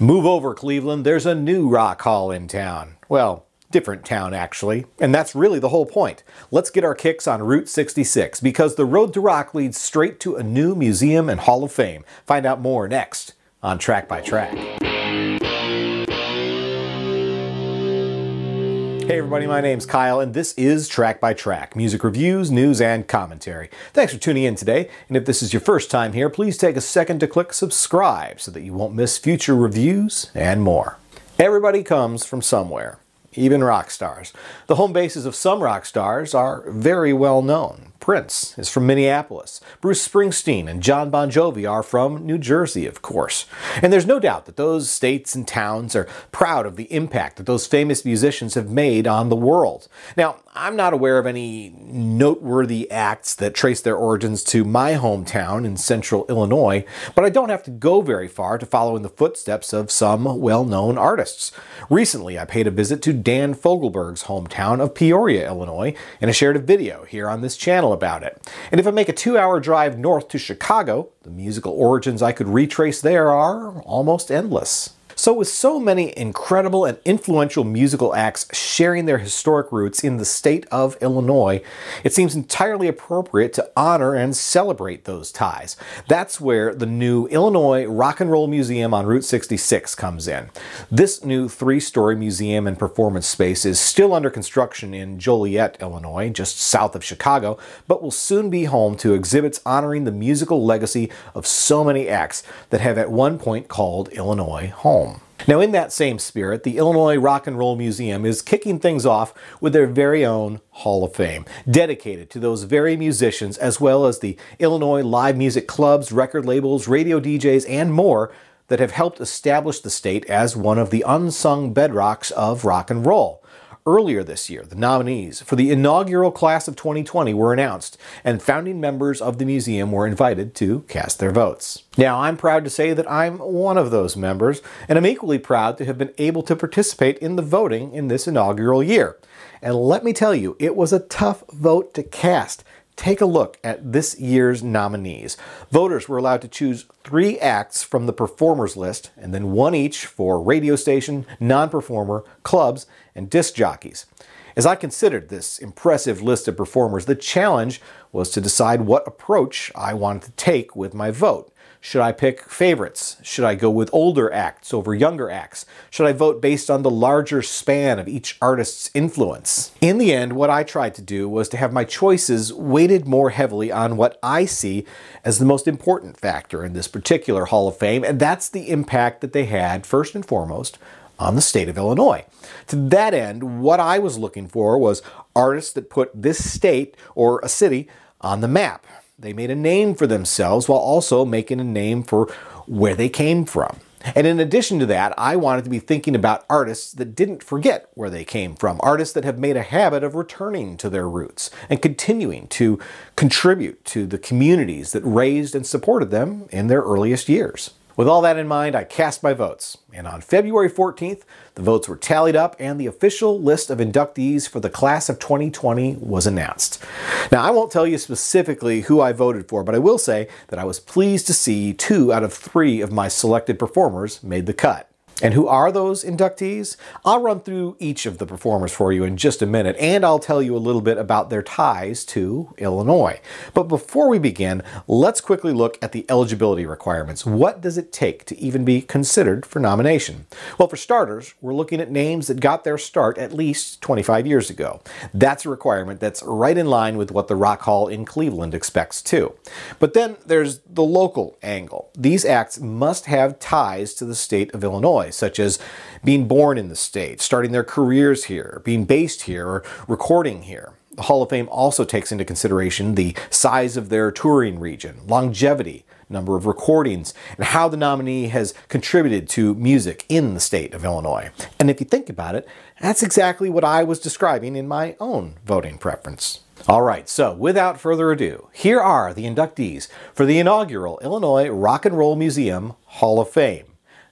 Move over, Cleveland, there's a new rock hall in town. Well, different town actually, and that's really the whole point. Let's get our kicks on Route 66 because the road to rock leads straight to a new museum and Hall of Fame. Find out more next on Track by Track. Hey everybody, my name's Kyle and this is Track by Track, music reviews, news, and commentary. Thanks for tuning in today, and if this is your first time here, please take a second to click subscribe so that you won't miss future reviews and more. Everybody comes from somewhere, even rock stars. The home bases of some rock stars are very well known. Prince is from Minneapolis. Bruce Springsteen and John Bon Jovi are from New Jersey, of course. And there's no doubt that those states and towns are proud of the impact that those famous musicians have made on the world. Now, I'm not aware of any noteworthy acts that trace their origins to my hometown in central Illinois, but I don't have to go very far to follow in the footsteps of some well-known artists. Recently, I paid a visit to Dan Fogelberg's hometown of Peoria, Illinois, and I shared a video here on this channel about it. And if I make a 2-hour drive north to Chicago, the musical origins I could retrace there are almost endless. So with so many incredible and influential musical acts sharing their historic roots in the state of Illinois, it seems entirely appropriate to honor and celebrate those ties. That's where the new Illinois Rock and Roll Museum on Route 66 comes in. This new 3-story museum and performance space is still under construction in Joliet, Illinois, just south of Chicago, but will soon be home to exhibits honoring the musical legacy of so many acts that have at one point called Illinois home. Now, in that same spirit, the Illinois Rock and Roll Museum is kicking things off with their very own Hall of Fame, dedicated to those very musicians as well as the Illinois live music clubs, record labels, radio DJs, and more that have helped establish the state as one of the unsung bedrocks of rock and roll. Earlier this year, the nominees for the inaugural class of 2020 were announced, and founding members of the museum were invited to cast their votes. Now, I'm proud to say that I'm one of those members, and I'm equally proud to have been able to participate in the voting in this inaugural year. And let me tell you, it was a tough vote to cast. Take a look at this year's nominees. Voters were allowed to choose 3 acts from the performers list, and then 1 each for radio station, non-performer, clubs, and disc jockeys. As I considered this impressive list of performers, the challenge was to decide what approach I wanted to take with my vote. Should I pick favorites? Should I go with older acts over younger acts? Should I vote based on the larger span of each artist's influence? In the end, what I tried to do was to have my choices weighted more heavily on what I see as the most important factor in this particular Hall of Fame, and that's the impact that they had, first and foremost, on the state of Illinois. To that end, what I was looking for was artists that put this state or a city on the map. They made a name for themselves while also making a name for where they came from. And in addition to that, I wanted to be thinking about artists that didn't forget where they came from, artists that have made a habit of returning to their roots and continuing to contribute to the communities that raised and supported them in their earliest years. With all that in mind, I cast my votes, and on February 14th, the votes were tallied up and the official list of inductees for the class of 2020 was announced. Now, I won't tell you specifically who I voted for, but I will say that I was pleased to see 2 out of 3 of my selected performers made the cut. And who are those inductees? I'll run through each of the performers for you in just a minute, and I'll tell you a little bit about their ties to Illinois. But before we begin, let's quickly look at the eligibility requirements. What does it take to even be considered for nomination? Well, for starters, we're looking at names that got their start at least 25 years ago. That's a requirement that's right in line with what the Rock Hall in Cleveland expects too. But then there's the local angle. These acts must have ties to the state of Illinois, such as being born in the state, starting their careers here, being based here, or recording here. The Hall of Fame also takes into consideration the size of their touring region, longevity, number of recordings, and how the nominee has contributed to music in the state of Illinois. And if you think about it, that's exactly what I was describing in my own voting preference. All right, so without further ado, here are the inductees for the inaugural Illinois Rock and Roll Museum Hall of Fame.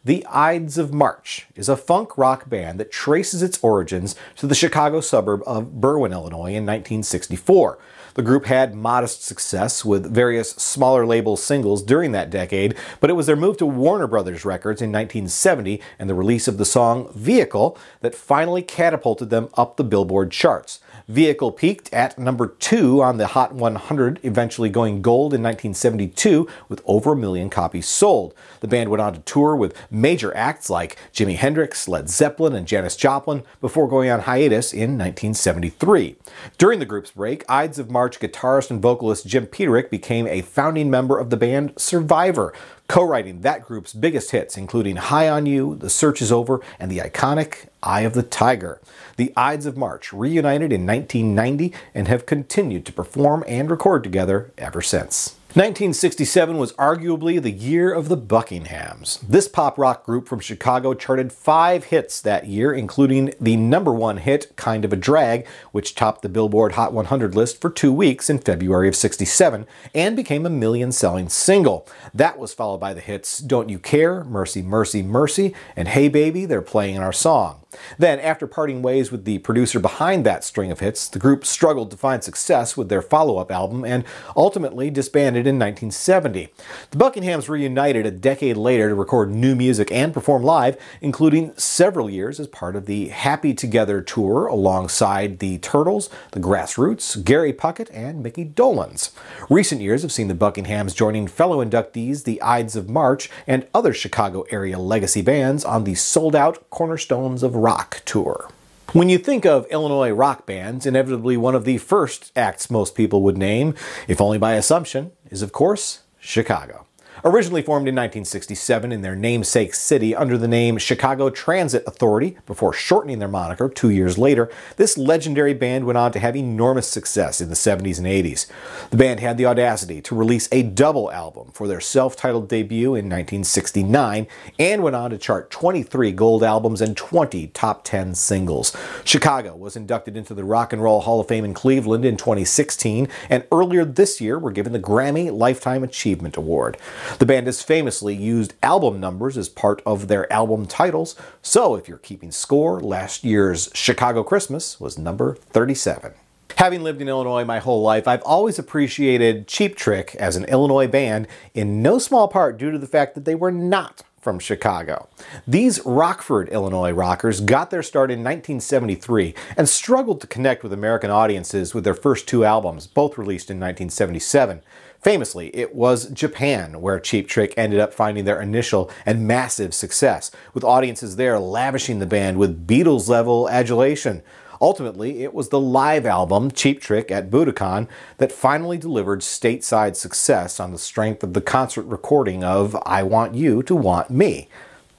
The Ides of March is a funk rock band that traces its origins to the Chicago suburb of Berwyn, Illinois in 1964. The group had modest success with various smaller label singles during that decade, but it was their move to Warner Brothers Records in 1970 and the release of the song Vehicle that finally catapulted them up the Billboard charts. Vehicle peaked at number 2 on the Hot 100, eventually going gold in 1972 with over 1 million copies sold. The band went on to tour with major acts like Jimi Hendrix, Led Zeppelin, and Janis Joplin before going on hiatus in 1973. During the group's break, Ides of March guitarist and vocalist Jim Peterick became a founding member of the band Survivor, co-writing that group's biggest hits, including High on You, The Search is Over, and the iconic Eye of the Tiger. The Ides of March reunited in 1990 and have continued to perform and record together ever since. 1967 was arguably the year of the Buckinghams. This pop rock group from Chicago charted 5 hits that year, including the #1 hit, Kind of a Drag, which topped the Billboard Hot 100 list for 2 weeks in February of '67 and became a million-selling single. That was followed by the hits Don't You Care, Mercy, Mercy, Mercy, and Hey Baby, They're Playing Our Song. Then, after parting ways with the producer behind that string of hits, the group struggled to find success with their follow-up album and ultimately disbanded in 1970. The Buckinghams reunited a decade later to record new music and perform live, including several years as part of the Happy Together tour alongside the Turtles, the Grassroots, Gary Puckett, and Mickey Dolenz. Recent years have seen the Buckinghams joining fellow inductees, the Ides of March, and other Chicago area legacy bands on the sold-out Cornerstones of Rock tour. When you think of Illinois rock bands, inevitably one of the first acts most people would name, if only by assumption, is of course Chicago. Originally formed in 1967 in their namesake city under the name Chicago Transit Authority before shortening their moniker 2 years later, this legendary band went on to have enormous success in the 70s and 80s. The band had the audacity to release a double album for their self-titled debut in 1969 and went on to chart 23 gold albums and 20 top 10 singles. Chicago was inducted into the Rock and Roll Hall of Fame in Cleveland in 2016 and earlier this year were given the Grammy Lifetime Achievement Award. The band has famously used album numbers as part of their album titles, so if you're keeping score, last year's Chicago Christmas was number 37. Having lived in Illinois my whole life, I've always appreciated Cheap Trick as an Illinois band, in no small part due to the fact that they were not from Chicago. These Rockford, Illinois rockers got their start in 1973 and struggled to connect with American audiences with their first 2 albums, both released in 1977. Famously, it was Japan where Cheap Trick ended up finding their initial and massive success, with audiences there lavishing the band with Beatles-level adulation. Ultimately, it was the live album, Cheap Trick at Budokan, that finally delivered stateside success on the strength of the concert recording of I Want You to Want Me.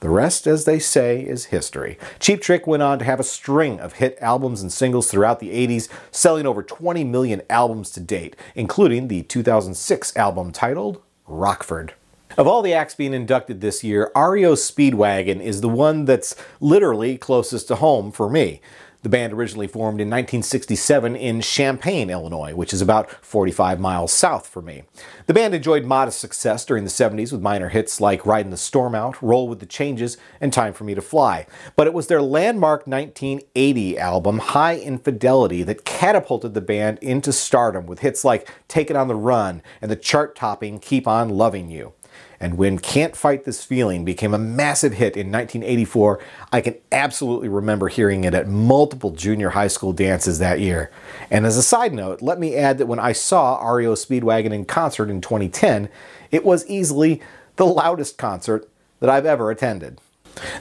The rest, as they say, is history. Cheap Trick went on to have a string of hit albums and singles throughout the 80s, selling over 20 million albums to date, including the 2006 album titled Rockford. Of all the acts being inducted this year, REO's Speedwagon is the one that's literally closest to home for me. The band originally formed in 1967 in Champaign, Illinois, which is about 45 miles south for me. The band enjoyed modest success during the 70s with minor hits like Riding the Storm Out, Roll with the Changes, and Time for Me to Fly. But it was their landmark 1980 album, High Infidelity, that catapulted the band into stardom with hits like Take It on the Run and the chart-topping Keep On Loving You. And when Can't Fight This Feeling became a massive hit in 1984, I can absolutely remember hearing it at multiple junior high school dances that year. And as a side note, let me add that when I saw REO Speedwagon in concert in 2010, it was easily the loudest concert that I've ever attended.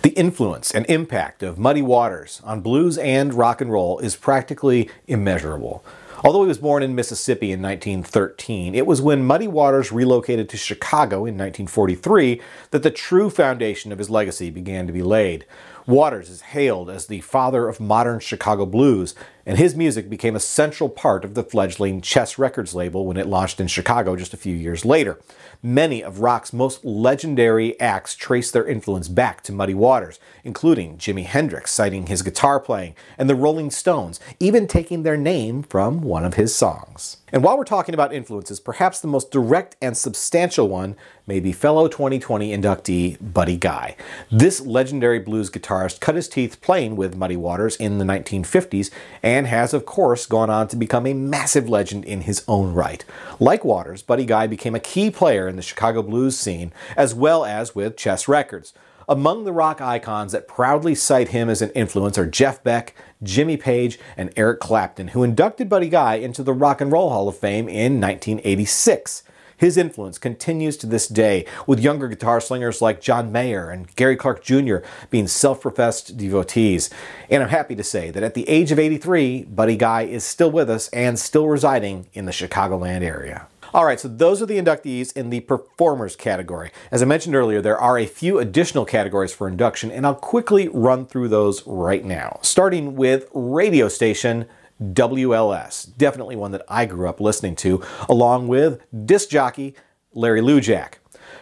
The influence and impact of Muddy Waters on blues and rock and roll is practically immeasurable. Although he was born in Mississippi in 1913, it was when Muddy Waters relocated to Chicago in 1943 that the true foundation of his legacy began to be laid. Waters is hailed as the father of modern Chicago blues, and his music became a central part of the fledgling Chess Records label when it launched in Chicago just a few years later. Many of rock's most legendary acts trace their influence back to Muddy Waters, including Jimi Hendrix citing his guitar playing, and the Rolling Stones even taking their name from one of his songs. And while we're talking about influences, perhaps the most direct and substantial one may be fellow 2020 inductee Buddy Guy. This legendary blues guitarist cut his teeth playing with Muddy Waters in the 1950s and has, of course, gone on to become a massive legend in his own right. Like Waters, Buddy Guy became a key player in the Chicago blues scene, as well as with Chess Records. Among the rock icons that proudly cite him as an influence are Jeff Beck, Jimmy Page, and Eric Clapton, who inducted Buddy Guy into the Rock and Roll Hall of Fame in 1986. His influence continues to this day, with younger guitar slingers like John Mayer and Gary Clark Jr. being self-professed devotees. And I'm happy to say that at the age of 83, Buddy Guy is still with us and still residing in the Chicagoland area. Alright, so those are the inductees in the performers category. As I mentioned earlier, there are a few additional categories for induction, and I'll quickly run through those right now. Starting with radio station WLS, definitely one that I grew up listening to, along with disc jockey Larry Lujak.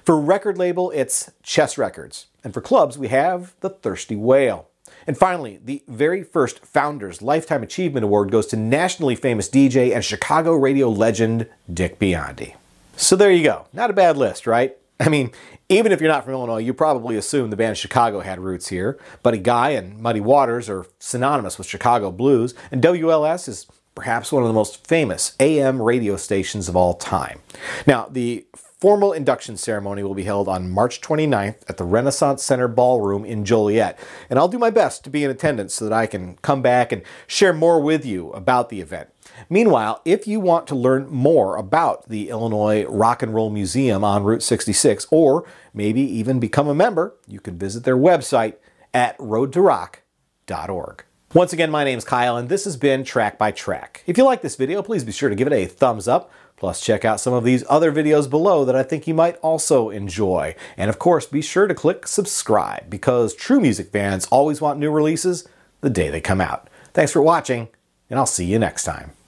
For record label, it's Chess Records. And for clubs, we have the Thirsty Whale. And finally, the very first Founders Lifetime Achievement Award goes to nationally famous DJ and Chicago radio legend Dick Biondi. So there you go. Not a bad list, right? I mean, even if you're not from Illinois, you probably assume the band Chicago had roots here. Buddy Guy and Muddy Waters are synonymous with Chicago blues, and WLS is perhaps one of the most famous AM radio stations of all time. Now, the formal induction ceremony will be held on March 29th at the Renaissance Center Ballroom in Joliet, and I'll do my best to be in attendance so that I can come back and share more with you about the event. Meanwhile, if you want to learn more about the Illinois Rock and Roll Museum on Route 66, or maybe even become a member, you can visit their website at roadtorock.org. Once again, my name's Kyle, and this has been Track by Track. If you like this video, please be sure to give it a thumbs up. Plus, check out some of these other videos below that I think you might also enjoy. And of course, be sure to click subscribe, because true music fans always want new releases the day they come out. Thanks for watching, and I'll see you next time.